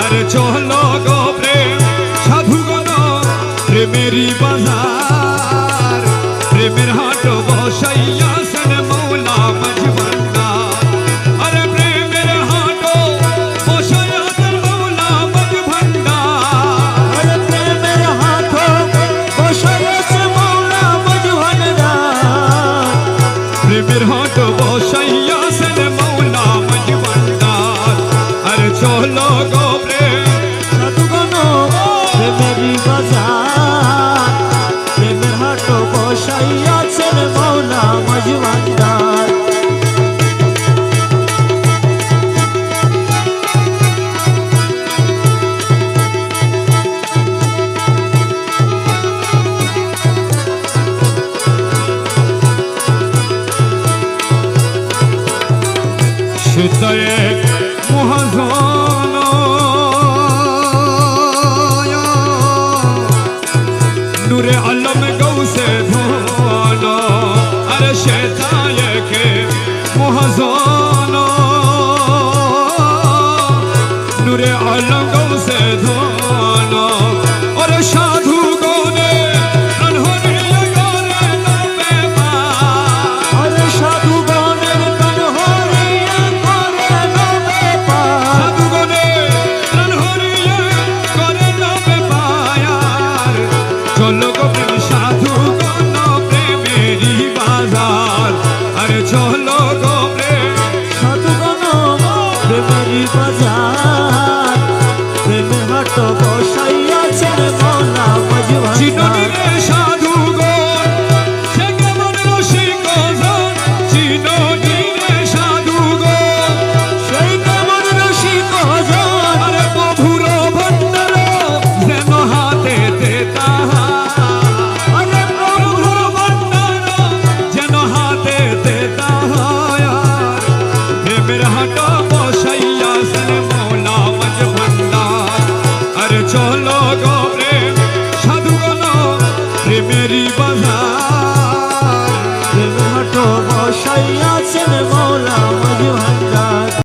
अरे चलो गो प्रेम साधुगण प्रेमेरी बाजार प्रेमेर हाट बसाइया सेन मौला मझभांडार अरे प्रेमेर हाट बसाइया सेन मौला मझभांडार अरे प्रेमेर हाट बसाइया सेन मौला मझभांडार प्रेमेर हाट बसाइया सेन मौला मझभांडार अरे चलो गो प्रेम साधुगण प्रेमेरी बाजार प्रेमेर हाट बसाइया सेन मौला मझभांडार সেটায় মহাজন নূরে আলম গৌসে ধন আরে সেটায় কে মহাজন নূরে আলম গৌসে ধন ওরে সাধু গনে প্রাণ হরিয়া করে নামে পা अरे साधुगणेर प्राण हरिया करे नामे पार সাধুগণে প্রাণ হরিয়া করে নামে পায়ার চলো গো প্রেম সাধুগণ প্রেমেরই বাজার আরে চলো গো প্রেম साधुगण प्रेमेरी बाजार प्रेमे हाट बसाइया सेन मौला मझभांडार চিননিরে সাধুগণ সে কেমন রসিক জন চিননিরে সাধুগণ সেই কেমন রসিক জন আরে প্রভুর ভণ্ডার যেন হাতেতে তাহার अरे প্রভুর ভণ্ডার যেন হাতেতে তাহার প্রেমের হাট বসাইয়া সেন মৌলা মঝভান্ডার আরে চলো গো প্রেম সাধুগণ প্রেমেরই বাজার